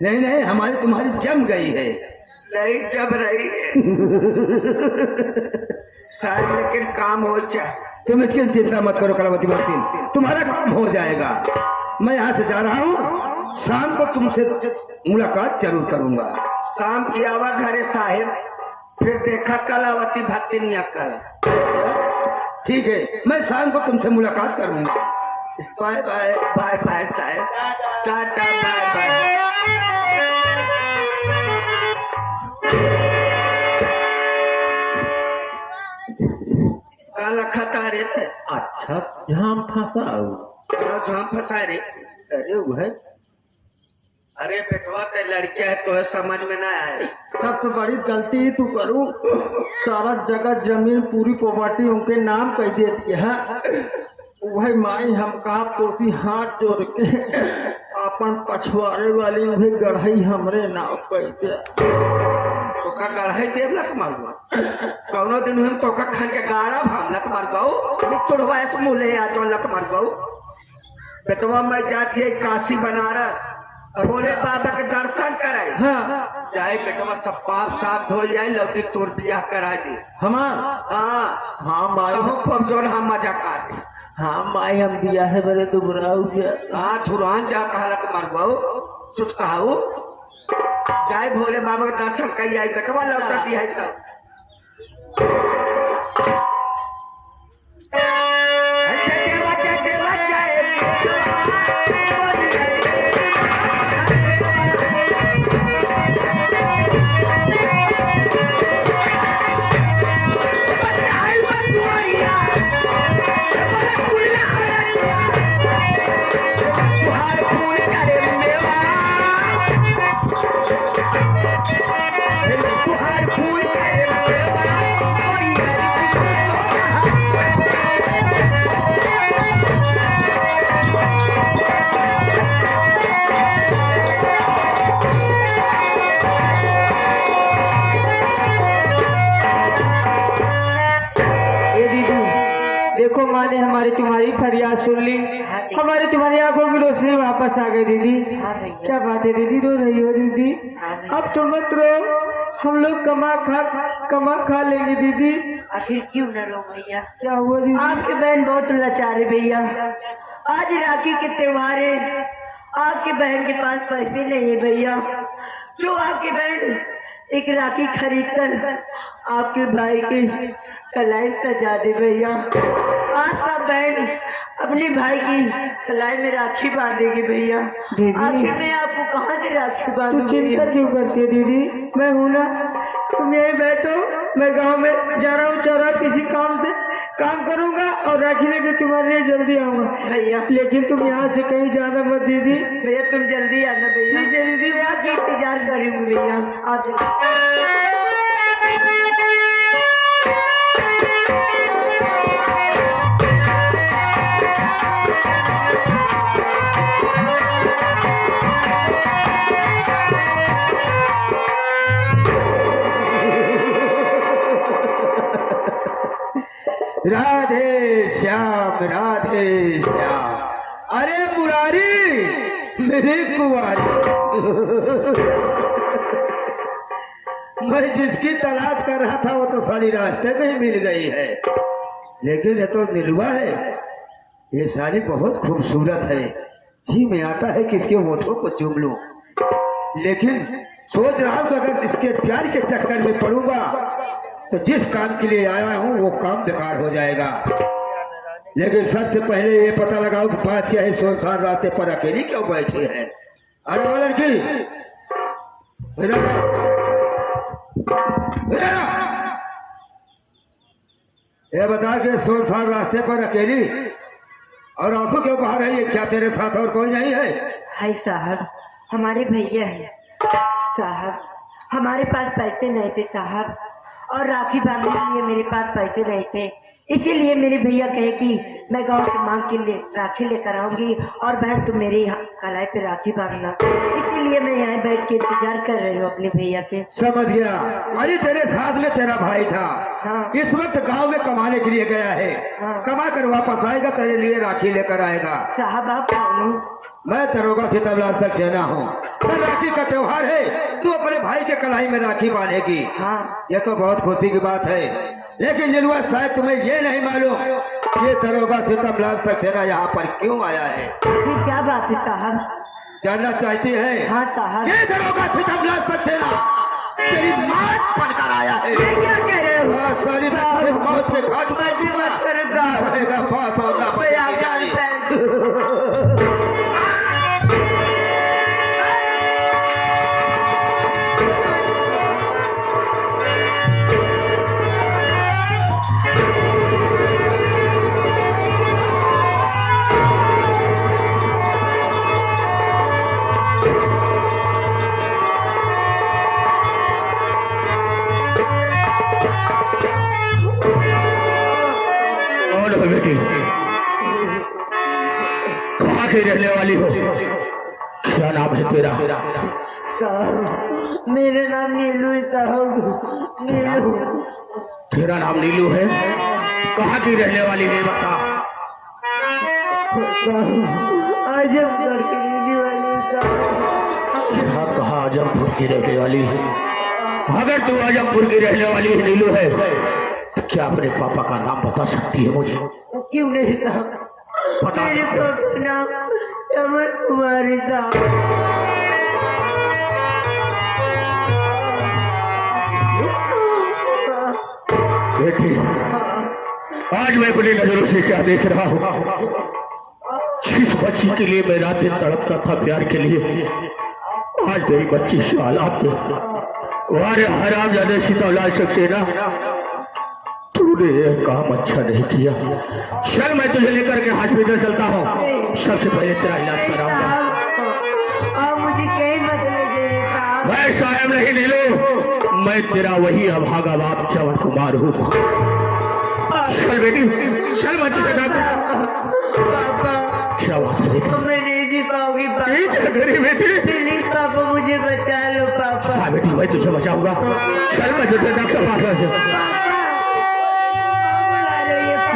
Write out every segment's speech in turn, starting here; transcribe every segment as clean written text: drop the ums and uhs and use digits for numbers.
नहीं नहीं, हमारी तुम्हारी जम गई है। नहीं जम रही है सर, लेकिन काम हो जाए। तुम इसकी चिंता मत करो कलावती मालकिन, तुम्हारा काम हो जाएगा। मैं यहाँ से जा रहा हूँ, शाम को तुमसे मुलाकात जरूर करूंगा। शाम की आवा घरे साहेब, फिर देखा कलावती भक्ति नहीं कर। ठीक है, मैं शाम को तुमसे मुलाकात करूंगा। Bye bye. बाय बाय साहेब, टाटा बाय बाय। काला खता रे थे। अच्छा, झाम फंसा झाम फंसा रे। अरे वो है, अरे बेटवा ते लड़किया है तो समझ में ना आए। तब तो बड़ी गलती ही तू करूँ, सारा जगह जमीन पूरी प्रॉपर्टी उनके नाम कह देती है। वही माई हम कहा तो हाथ जोड़ के अपन पछुआरे वाली वही गढ़ई हमरे नाम कह दे। तोका गढ़ई देव लक मारुआ, कौनो दिन हम तोका खान के गाड़ा भाग लक मार पाऊ, तोड़वा ऐसे मुले आ तो लक मार पाऊ। बेटवा मैं जाती है काशी बनारस, भोले बाबा के दर्शन कराए। हाँ जाए बेटवा सब पाप साफ धो जाए, लौटी तोर बियाह करा दे हमार। हाँ हाँ माई, खूब जोर हम मजा कर। हाँ माई हम दिया है बड़े तो बुरा हो गया। हाँ छुरान जा कहा लक मार पाऊ, कुछ कहा जाए भोले बाबा के दर्शन कर आई, बेटवा लौटा दिया है तब। देखो माँ ने हमारी तुम्हारी फरियाद सुन ली, हमारी तुम्हारी आंखों की रोशनी वापस आ गई दीदी। क्या बात है दीदी, रो रही हो दीदी? अब तो मत रो, हम लोग कमा खा लेंगे दीदी। आखिर क्यों न रो भैया? क्या हुआ दीदी? आपकी बहन बहुत लाचार है भैया। आज राखी के त्योहार है, आपकी बहन के पास पैसे नहीं है भैया। जो आपकी बहन एक राखी खरीद कर आपके भाई की कलाई सजा दे भैया। आज सब बहन अपने भाई की कलाई में राखी बांधेगी भैया। आखिर मैं आपको कहाँ से राखी बांधूं? तू चिंता क्यों करती है दीदी? मैं हूँ ना, तुम यही बैठो, मैं गांव में जा रहा हूँ चौरा किसी काम से काम करूंगा और राखी लेके तुम्हारे लिए जल्दी आऊंगा भैया। लेकिन तुम यहाँ से कहीं जाना मत दीदी। भैया तुम जल्दी आना भैया। ठीक है दीदी, मैं आपकी इंतजार करूंगी भैया। आप राधे श्याम राधे श्याम। अरे मुरारी मेरे कुंवारी, मैं जिसकी तलाश कर रहा था वो तो सारी रास्ते में ही मिल गई है, लेकिन ये तो निलुआ है। ये सारी बहुत खूबसूरत है, जी में आता है कि इसके होठों को चूम लूं, लेकिन सोच रहा हूं कि अगर इसके प्यार के चक्कर में पड़ूंगा तो जिस काम के लिए आया हूँ वो काम बेकार हो जाएगा। लेकिन सबसे पहले ये पता लगाओ कि बात क्या है, सुनसान रास्ते पर अकेली क्यों बैठी है? अरे वो लड़की इधर आ, इधर आ। ये बता के सुनसान रास्ते पर अकेली और आंसू क्यों बहा रही है? क्या तेरे साथ और कोई नहीं है? हाय साहब, हमारे भैया हैं साहब। हमारे पास पैसे नहीं थे साहब, और राखी बांधने के लिए मेरे पास पैसे नहीं थे, इसीलिए मेरे भैया कहे कि मैं गांव से मांग के लिए राखी लेकर आऊंगी और बहन तुम मेरी कलाई पे राखी बांधना। इसीलिए मैं यहाँ बैठ के इंतजार कर रही हूँ अपने भैया के। समझ गया। अरे तेरे साथ में तेरा भाई था। हाँ। इस वक्त गांव में कमाने के लिए गया है। हाँ। कमा कर वापस आएगा, तेरे लिए राखी लेकर आएगा। साहब आप कौन हो? मैं दरोगा सीताबलाल सक्सेना हूँ। कल राखी का त्योहार है, तू अपने भाई के कलाई में राखी बांधेगी। हाँ। ये तो बहुत खुशी की बात है, लेकिन नीलुआ शायद तुम्हें ये नहीं मालूम ये दरोगा सीताबलाल सक्सेना यहाँ पर क्यों आया है। फिर क्या बात है साहब? जानना चाहती है? हाँ साहब। ये दरोगा सीताबलाल सक्सेना तेरी मौत बनकर आया है। क्या कह रहे हो? हाँ, सारी मौत के घाट पर रहेगा, बात और ना बचेगी जानी। बेटी कहाँ की रहने वाली हो? क्या नाम है तेरा? साहब मेरा नाम नीलू है साहब, नीलू। तेरा नाम नीलू है? कहाँ की रहने वाली है बता। आजमगढ़ की रहने वाली साहब। कहाँ आजमपुर की रहने वाली है? अगर तू आजमपुर की रहने वाली है नीलू है, क्या अपने पापा का नाम बता सकती है मुझे? क्यों नहीं साहब, बता। मेरे पापा का नाम चमन कुमारी साहब। बेटी आज मैं अपनी नजरों से क्या देख रहा हूँ? जिस बच्ची के लिए मैं रात दिन तड़पता था प्यार के लिए, आज मेरी बच्ची से हालात हराम ज्यादा सीताबलाल सक्सेना, तूने यह काम अच्छा नहीं किया। चल मैं तुझे लेकर के हॉस्पिटल चलता हूँ, सबसे पहले तेरा इलाज कराऊंगा। आप मुझे कहीं मत ले जाइए साहब। मैं साहब नहीं नीलू, मैं तेरा वही अभागा बाप चमन कुमार हूँ। चल बेटी चल, मैं तुझे पापा क्या बात है बेटी? मैं नहीं जी पाऊंगी पापा। बेटी प्लीज पापा मुझे बचा लो पापा। हाँ बेटी मैं तुझे बचाऊंगा। चल मैं तुझे डॉक्टर पास ले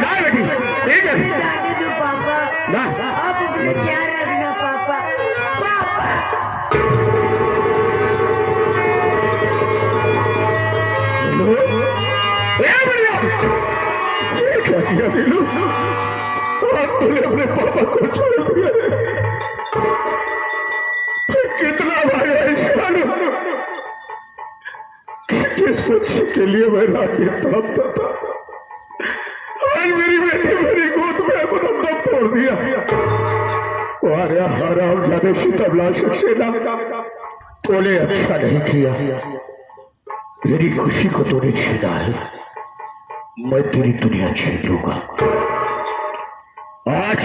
ना बेटी, ठीक है जाने दो पापा, ना। आप अपना ख्याल रखना पापा। पापा क्या किया नीलू? अब तूने अपने पापा को छोड़ दिया है। कितना बड़ा एहसान जिस बच्चे के लिए मैं रात दिन तड़पता था, आज मेरी बेटी मेरी गोद में अपना दम तोड़ दिया। अरे हराम जाने सीताबलाल सक्सेना, तूने अच्छा नहीं किया। मेरी खुशी को तूने छीना है, मैं तेरी दुनिया छीन लूंगा। आज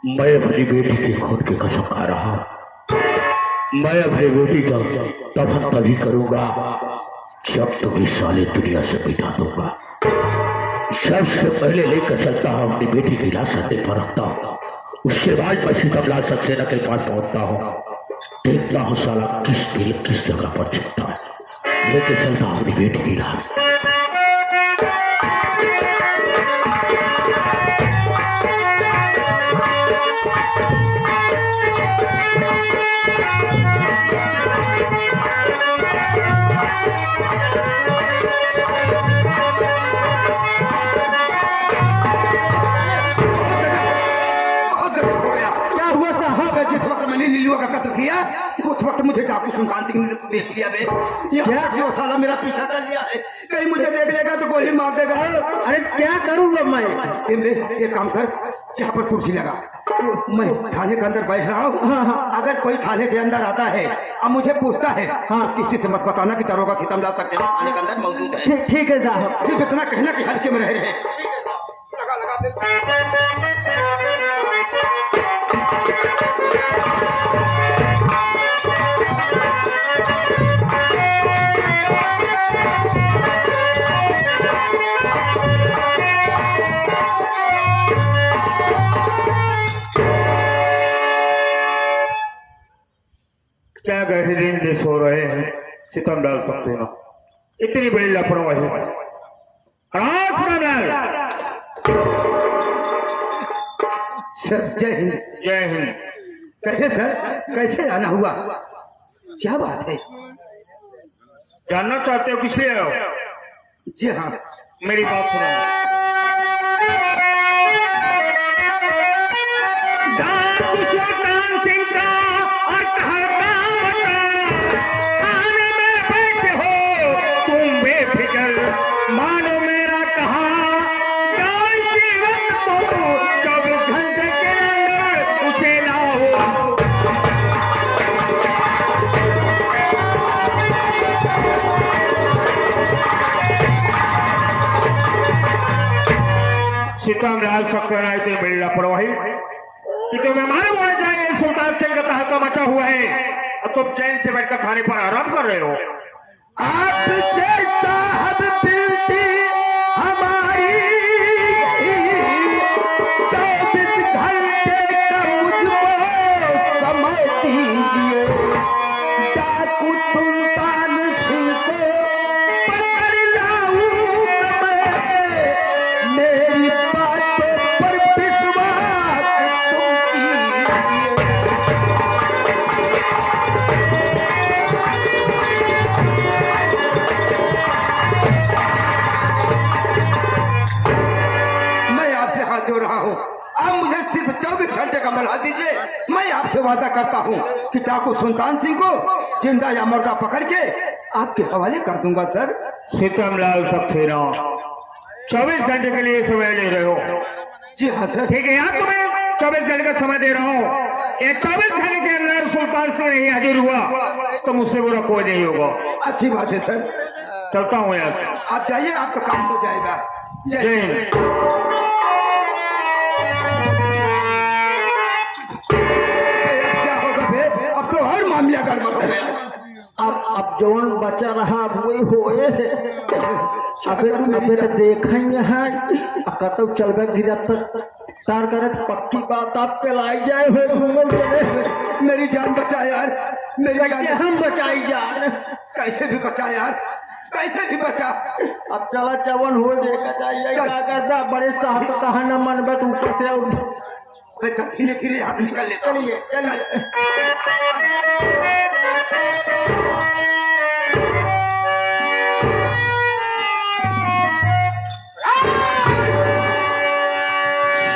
मैं अपनी बेटी के खून की कसम खा रहा हूं। मैं अपनी बेटी का दफन तभी करूंगा जब तुम्हें साले दुनिया से मिटा दूंगा। सबसे पहले लेकर चलता हूँ अपनी बेटी की लाश अड्डे पर रखता हूँ, उसके बाद मैं सीताबलाल सक्सेना के पास पहुंचता हूँ। देखता हूँ साला किस दिल किस जगह पर छिपता है। लेके चलता हूँ अपनी बेटी की लाश। नीलुआ का कत्ल किया, उस वक्त मुझे डाकू सुल्तान सिंह ने देख लिया। क्या साला मेरा पीछा कर लिया है, कहीं मुझे देख लेगा तो गोली मार देगा। अरे क्या करूँगा मैं? एक काम कर, यहाँ पर कुर्सी लगा, मैं थाने के अंदर बैठ रहा हूँ। अगर कोई थाने के अंदर आता है अब मुझे पूछता है, किसी से मत बताना कि दरोगा सीताबलाल सक्सेना थाने के अंदर मौजूद है। ठीक है साहब। सिर्फ इतना कहना कि हल्के में रह रहे। लगा लगा क्या गहरे दिन से सो रहे हैं सीताबलाल सक्सेना? इतनी बड़ी लापरवाही। जय हिंद। जय हिंद। कहे सर, कैसे आना हुआ? क्या बात है? जानना चाहते हो किस लिए आए हो? जी हाँ। मेरी बात सुनो। सुल्तान सिंह का और कहता आने में बैठे हो तुम बेफिक्र, मानो मेरा कहा जान जीवन को 24 घंटे के अंदर उसे लाओ। सीताराम लाल सक्सेना थे बड़ी लापरवाही कि तो मेहमान बोले जाएंगे। सुल्तान सिंह का तहलका मचा हुआ है और तुम चैन से बैठकर खाने पर आराम कर रहे हो। आपसे साहब बिनती हमारी 24 घंटे का मुझको समय दीजिए। डाकू सुल्तान सिंह को पकड़ लाऊं मैं, मेरी बातों पर विश्वास तुम कीजिए। मैं आपसे हाथ जोड़ रहा हूँ, आप मुझे सिर्फ 24 घंटे का मौका दीजिए। मैं आपसे वादा करता हूँ कि डाकू सुल्तान सिंह को जिंदा या मुर्दा पकड़ के आपके हवाले कर दूंगा सर। सीताराम लाल सक्सेना 24 घंटे के लिए समय ले रहे हो? जी हाँ सर। ठीक है, यहाँ तुम्हें 24 घंटे का समय दे रहा हूँ। ये 24 घंटे के अंदर सुल्तान सिंह नहीं हाजिर हुआ तो मुझसे बुरा कोई नहीं होगा। अच्छी बात है सर, चलता हूँ यार। आप जाइए, आपका काम हो जाएगा। जय हिंद। क्या होगा बे? अब तो हर मामला गड़बड़ हो गया। अब जौन बचा रहा वही होए। अबे तो देखेंगे हैं कतौ चलबे धीरे तक तार करे पक्की बात आप पे लाई जाए हुए घूमल चले। मेरी जान बचा यार, मेरी कैसे जान हम बचाई जान? कैसे भी बचा यार, कैसे भी बचा। अब चला चवन हो देखा जाइए क्या करता। बड़े साहब का कहा न मन बत ऊपर से अच्छा धीरे धीरे हाथ निकल लेता हूं। चलिए चलिए।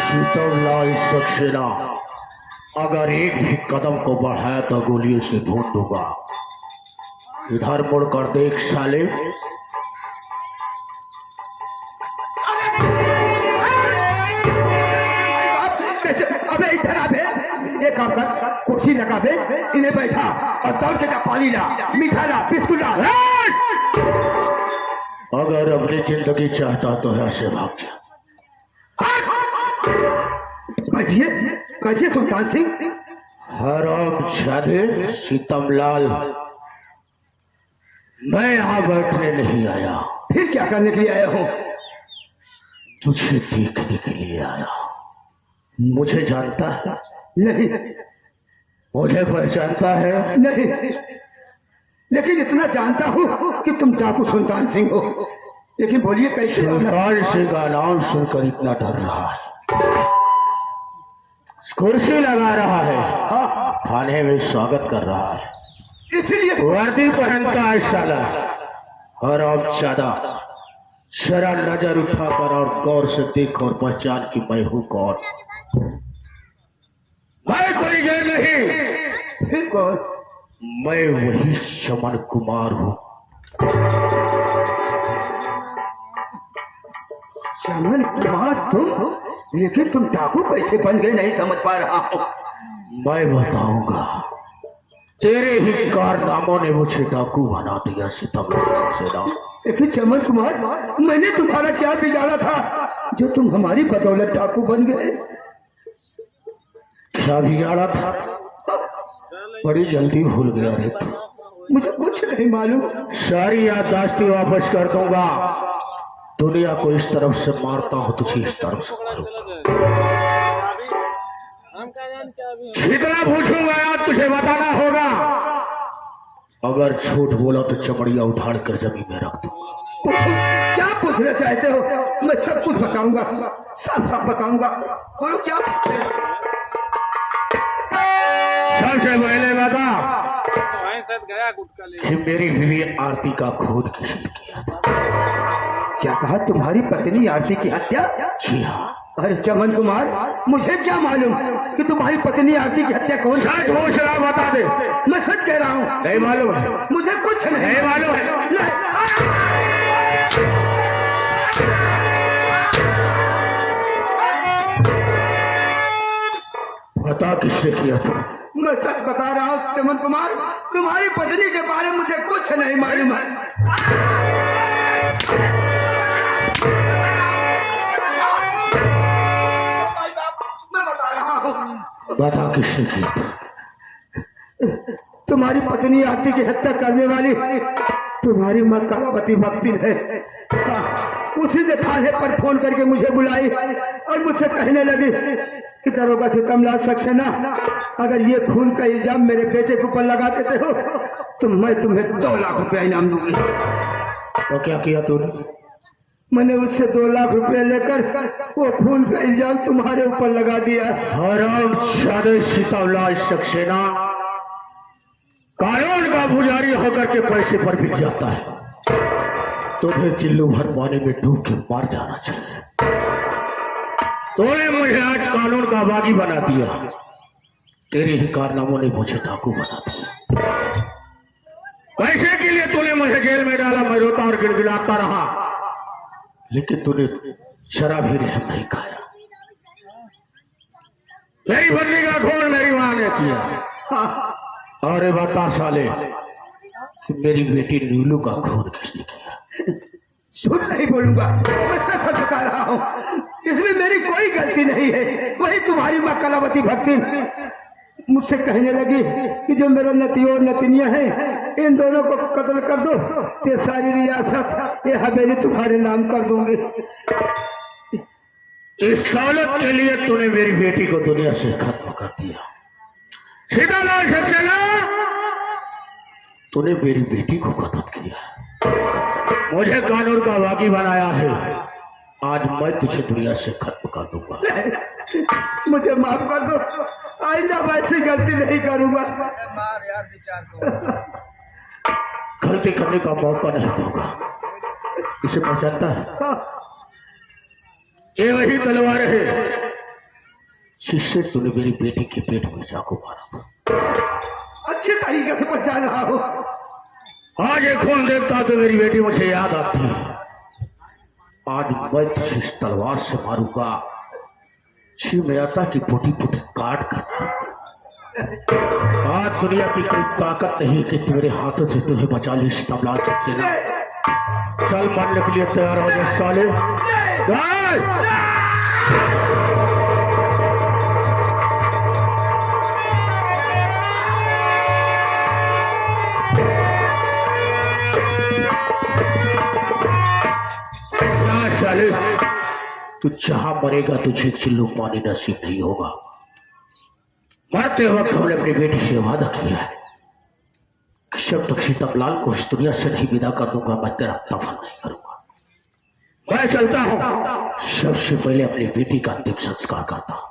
सीताराम लाल सक्सेना अगर एक भी कदम को बढ़ाया तो गोलियों से भून दूंगा। इधर मुड़कर देख साले। कैसे? अबे इधर आबे, एक काम कर, कुर्सी लगा बे, इन्हें बैठा और दौड़ के जा पानी ला, मीठा ला, बिस्कुट ला। अगर अपनी जिंदगी चाहता तो ऐसे भाग जा। कहिए कहिए सुल्तान सिंह। हराम जादे सीताराम लाल, मैं यहाँ बैठने नहीं आया, फिर क्या करने के लिए आए हो? तुझे देखने के लिए आया। मुझे जानता है? नहीं मुझे पहचानता है? नहीं, लेकिन इतना जानता हूँ कि तुम डाकू सुल्तान सिंह हो। लेकिन बोलिए कैसे? सुल्तान सिंह का नाम सुनकर इतना डर रहा है, कुर्सी लगा रहा है, खाने में स्वागत कर रहा है, इसलिए वर्दी पहनता है साला। और अब ज्यादा जरा नजर उठाकर और गौर से देख और पहचान कि मैं हूँ कौन। मैं कोई गैर नहीं, फिर कौन? मैं वही चमन कुमार हूँ। चमन कुमार तुम? लेकिन तुम डाकू कैसे बन गए नहीं समझ पा रहा हूँ। मैं बताऊंगा, तेरे ही कारनामों ने मुझे डाकू बना दिया सीताराम सेना। लेकिन चमन कुमार, मैंने तुम्हारा क्या बिगाड़ा था जो तुम हमारी बदौलत डाकू बन गए? क्या बिगाड़ा था? बड़ी जल्दी भूल गया रे तू। मुझे कुछ नहीं मालूम। सारी याददाश्तें वापस कर दूंगा। दुनिया को इस तरफ से मारता हूँ, तुझे इस तरफ से मारूंगा। जितना पूछूंगा याद तुझे बताना होगा। अगर झूठ बोला तो चमड़िया उठाड़ कर जमीन में रख दूंगा। क्या पूछना चाहते हो? मैं सब कुछ बताऊंगा, सब बताऊंगा। बोलो क्या? सबसे पहले बता कि मेरी बीवी आरती का खून किसने किया? क्या कहा? तुम्हारी पत्नी आरती की हत्या? जी हाँ। अरे चमन कुमार, मुझे क्या मालूम कि तुम्हारी पत्नी आरती की हत्या कौन? सच पूछ रहा, बता दे। मैं सच कह रहा हूँ। नहीं मालूम है? मुझे कुछ नहीं मालूम है? बता किसने किया था? मैं सच बता रहा हूँ चमन कुमार, तुम्हारी पत्नी के बारे में मुझे कुछ नहीं मालूम है। मैं बता रहा हूँ। बता किसने किया था? तुम्हारी पत्नी आरती की हत्या करने वाली तुम्हारी माँ कलावती भक्ति है। उसी ने थाने पर फोन करके मुझे बुलाई और मुझसे कहने लगी कि दरोगा से कमला सक्सेना, अगर ये खून का इल्जाम मेरे बेटे के ऊपर लगा देते हो तो मैं तुम्हें 2 लाख रुपया इनाम दूंगी। तो क्या किया तूने? मैंने उससे 2 लाख रुपया लेकर वो खून का इल्जाम तुम्हारे ऊपर लगा दिया। हराम शादी सीतावला सक्सेना कानून का पुजारी होकर के पैसे पर बिक जाता है, तुम्हें चिल्लू भर पानी में डूब के मार जाना चाहिए। तूने मुझे आज कानून का बागी बना दिया, तेरे ही कारनामों ने मुझे डाकू बना दिया। पैसे के लिए तूने मुझे जेल में डाला, मैं रोता और गिड़गिड़ाता रहा, लेकिन तूने शराब ही रहम नहीं खाया। मेरी बदली का खून मेरी मां ने किया। और ये बता साले, मेरी बेटी नीलू का खून किसने किया? झूठ नहीं बोलूंगा, मैं सच बता रहा हूँ। इसमें मेरी कोई गलती नहीं है। वही तुम्हारी माँ कलावती भक्ति मुझसे कहने लगी कि जो मेरा नती और नतिनिया है, इन दोनों को कत्ल कर दो, ये सारी रियासत, ये हवेली तुम्हारे नाम कर दूंगी। इस दौलत के लिए तूने मेरी बेटी को दुनिया से खत्म कर दिया। सीतालाल सक्सेना, तूने मेरी बेटी को खत्म किया, मुझे कानून का बागी बनाया है। आज मैं तुझे दुनिया से खत्म कर दूंगा। मुझे माफ कर दो, आइंदा मैं ऐसी गलती नहीं करूंगा। गलती करने का मौका नहीं दूंगा। इसे पहचानता है? ये वही तलवार है जिससे तूने मेरी बेटी के पेट में चाकू मारा। अच्छे तरीके से पहचान रहा हूँ। आज ये खून देखता तो मेरी बेटी मुझे याद आती है। आज मैं तुझे इस तलवार से मारूंगा, छिमयाता की फूटी फूटी काट कर। आज दुनिया की कोई ताकत नहीं कि तेरे हाथों से तुझे बचा ली सीतालाल सक्सेना। चल मरने के लिए तैयार हो जा साले। साले, तू जहां मरेगा तुझे चिल्लू पानी नसीब नहीं होगा। मरते वक्त हमने अपनी बेटी से वादा किया है कि जब तक सीतालाल को इस दुनिया से नहीं विदा कर दूंगा, मैं तेरा दफन नहीं करूंगा। मैं चलता हूं, सबसे पहले अपनी बेटी का अंतिम संस्कार करता हूं।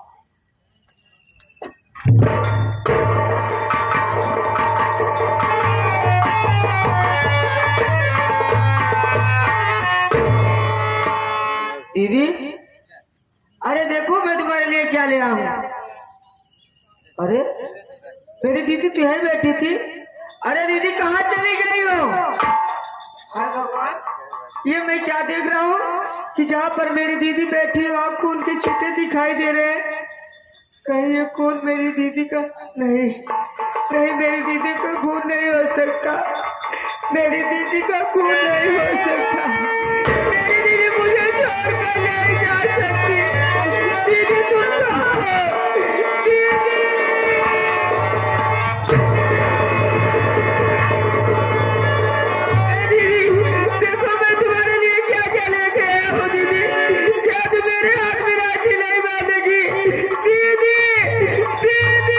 दीदी, अरे देखो मैं तुम्हारे लिए क्या ले आया हूँ। अरे मेरी दीदी तू यहीं बैठी थी। अरे दीदी कहाँ चली गई हो? ये मैं क्या देख रहा हूँ कि जहाँ पर मेरी दीदी बैठी है वहाँ खून के छींटे दिखाई दे रहे हैं। कहीं ये खून मेरी दीदी का नहीं, नहीं मेरी दीदी का खून नहीं हो सकता, मेरी दीदी का खून नहीं हो सकता। मेरी दीदी मुझे छोड़कर नहीं जा सकती। दीदी तुम कहाँ हो? दीदी देखो मैं तुम्हारे लिए क्या क्या लेके आया हूँ। दीदी क्या तुम मेरे हाथ में राखी नहीं बांधेगी? दीदी दीदी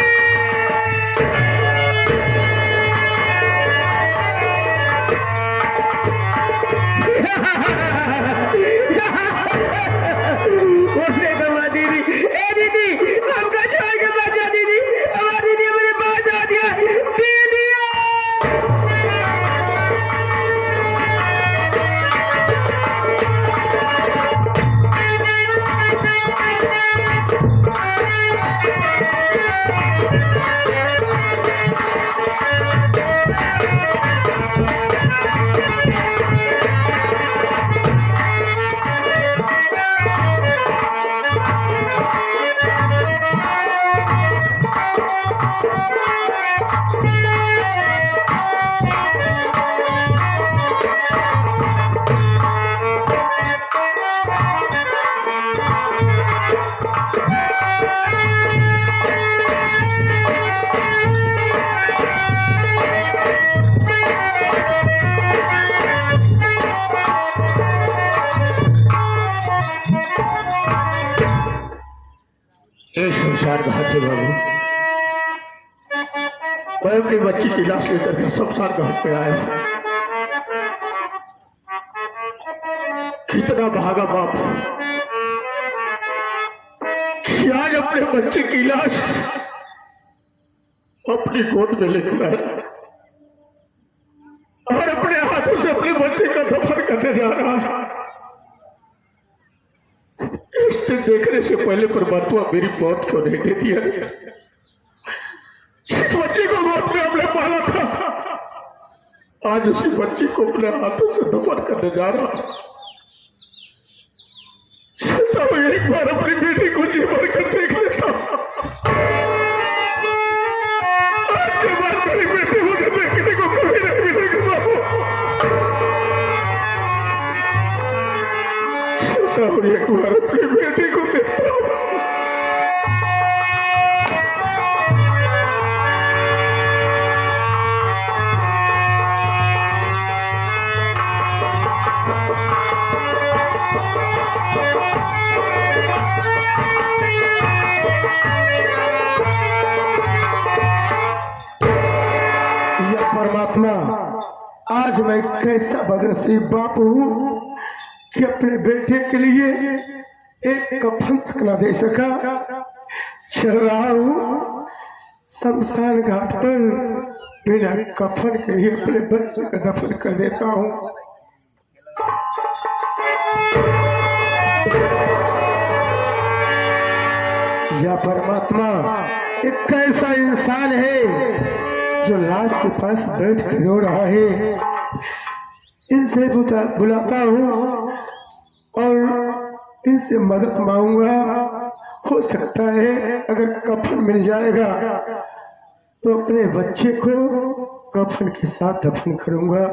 शमशान घाट है बाबू। मैं अपनी बच्ची की लाश लेकर के शमशान घाट पे आया हूँ। कितना भागा बाप कि आज अपने बच्चे की लाश अपनी गोद में लेकर आया और अपने हाथों से अपने बच्चे का दफन करने जा रहा है। रिश्ते देखने से पहले परमात्मा मेरी मौत क्यों नहीं दे दिया? जिस बच्चे को गोद में हमने पाला था आज उसी बच्चे को अपने हाथों से दफन करने जा रहा है। एक बार अपनी बेटी को जी भर कर देख लेता। आज के बाद मेरी बेटी मुझे देखने को कभी नहीं मिलेगी बाबू। एक बार अपनी बेटी को देखता हूँ। परमात्मा, आज मैं कैसा बदनसीब बाप हूँ कि अपने बेटे के लिए एक कफन तक न दे सका। चल रहा हूँ शमशान घाट पर बिना कफन के ही अपने बच्चे का दफन कर देता हूँ। या परमात्मा, एक कैसा इंसान है जो लाश के पास बैठ कर रो रहा है। इनसे बुलाता हूँ और इनसे मदद मांगूंगा। हो सकता है अगर कफन मिल जाएगा तो अपने बच्चे को कफन के साथ दफन करूंगा।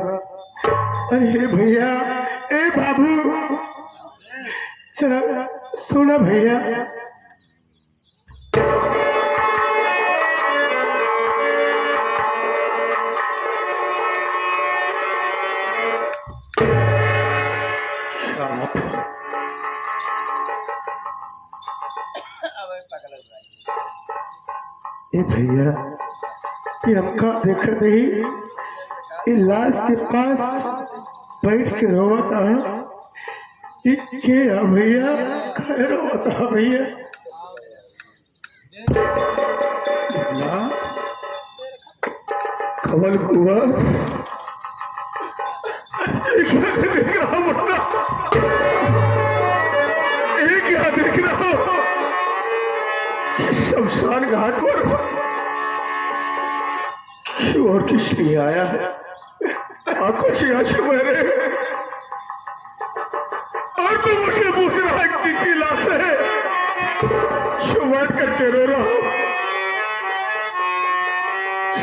अरे भैया, ए बाबू, चला सुना भैया। ए भैया, ये हमका देख रही ये लाश के पास बैठ के रोता है। क्या भैया, खैर रोता भैया। कमल कुआ क्या देख रहा हो? शमशान घाट पर और किस लिए आया है? आंखों से आंसू बह रहे हैं और तो मुझे पूछ रहा है किसी लाश है शुरुआत करके रो रहा हूं।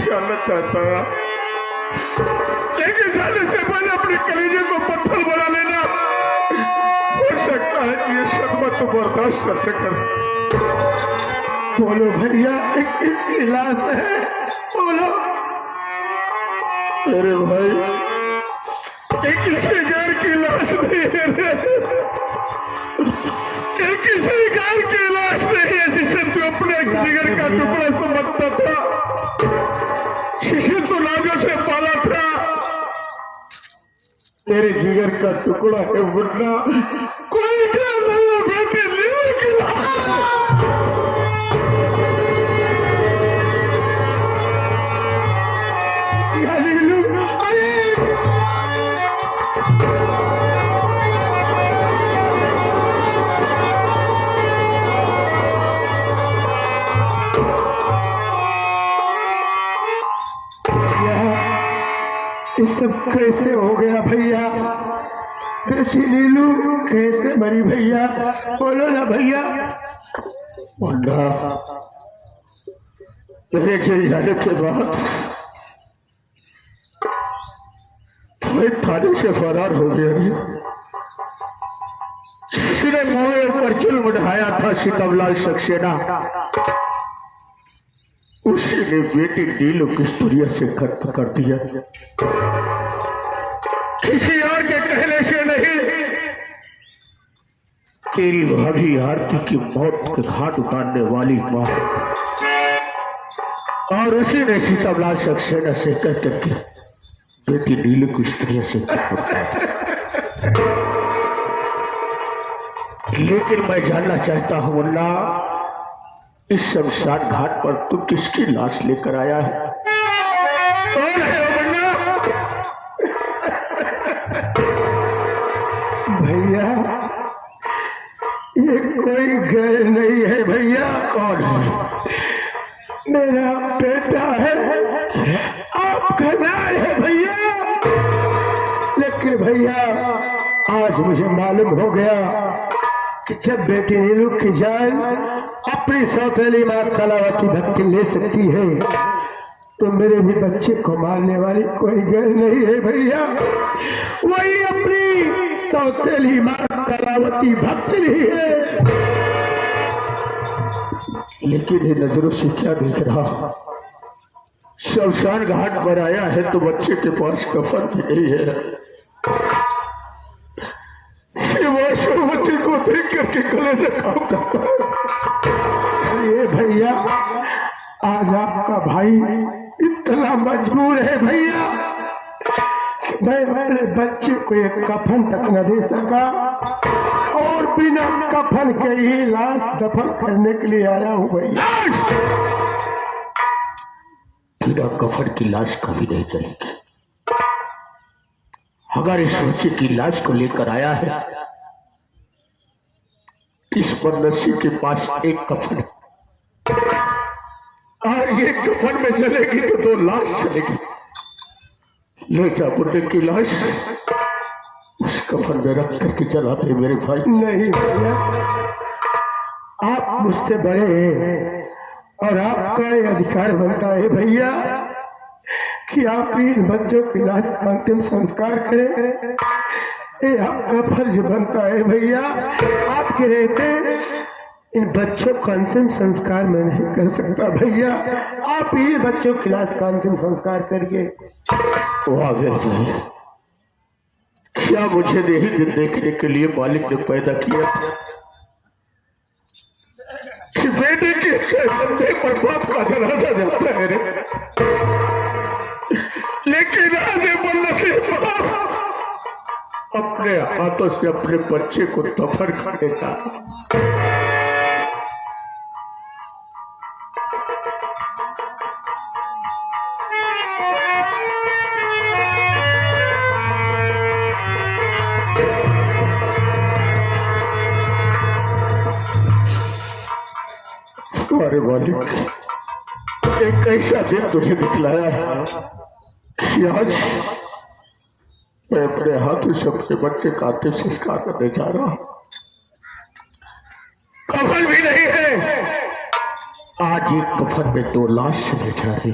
जानना चाहता लेकिन जाने से पहले अपने कलेजे को पत्थर बना लेना। हो सकता है कि ये सदमा तो बर्दाश्त कर सके। बोलो भैया, किसकी लाश है? बोलो। अरे भाई, ये किसी घर की लाश नहीं है। ये किसी घर की लाश नहीं है जिसे तू अपने जिगर का टुकड़ा समझता था, जिसे तू लाजों से पाला था। तेरे जिगर का टुकड़ा है मुन्ना, कोई क्या नहीं बेटे नीलू की ये सब कैसे हो गया भैया? बेटी नीलू कैसे मरी भैया? बोलो ना भैया। मुन्ना, मेरे जेल जाने के बाद मैं थाने से फरार हो गया। जिसने मोए ऊपर जुल्म ढाया था सितमलाल सक्सेना, उसी ने बेटी नीलू की दुनिया से खत्म कर दिया। किसी और के कहने से नहीं, तेरी भाभी आरती की मौत के घाट उतारने वाली माँ और उसी ने सीताबलाल सक्सेना से कह करके बेटी नीलू की स्त्रियों से लेकिन मैं जानना चाहता हूं मुन्ना, इस शमशान घाट पर तू किसकी लाश लेकर आया है? कौन है वो मुन्ना? भैया ये कोई गैर नहीं है भैया। कौन है? मेरा बेटा है, आपका लाल है भैया। लेकिन भैया आज मुझे मालूम हो गया कि जब बेटी नीलू की जान अपनी सौतेली माँ कलावती भक्ति ले सकती है तो मेरे भी बच्चे को मारने वाली कोई गैर नहीं है भैया। वही अपनी सौतेली माँ कलावती भक्ति नहीं है। लेकिन ये नजरों से क्या देख रहा? शमशान घाट पर आया है तो बच्चे के पास कफन भी नहीं है। बच्चे को देख करके कलेजा कांपता है। ये भैया आज आपका भाई इतना मजबूर है भैया, मैं अपने बच्चे को एक कफन तक न दे सका और बिना कफन के ही लाश दफन करने के लिए आया हूँ भैया। बिना कफन की लाश कभी नहीं चलेगी। अगर इस बच्चे की लाश को लेकर आया है, इस बदनसी के पास एक कफन और ये कफन में चलेगी तो 2 लाश चलेगी। ले जा बुढ़े की लाश उस कफन में रख करके चलाते मेरे भाई। नहीं भैया, आप मुझसे बड़े हैं और आपका ये अधिकार बनता है भैया कि आप इन बच्चों की लाश का अंतिम संस्कार करें। ये आपका फर्ज बनता है भैया। आपके रहते इन बच्चों का अंतिम संस्कार मैं नहीं कर सकता भैया। आप ही बच्चों की लाश का अंतिम संस्कार करिए। वाह मेरे भाई, क्या मुझे यही दिन देखने के लिए मालिक ने पैदा किया कि बेटे के कंधे पर बाप का जनाजा जाता है रे। लेकिन आगे बोलने से अपने हाथों से अपने बच्चे को दफन कर देता। अरे मालिक, एक ऐसा दिन तुझे दिखलाया है कि आज मैं अपने हाथों से अपने बच्चे का अंतिम संस्कार करने जा रहा हूं। कफन भी नहीं है। आज एक कफन में 2 लाश चले जा रही।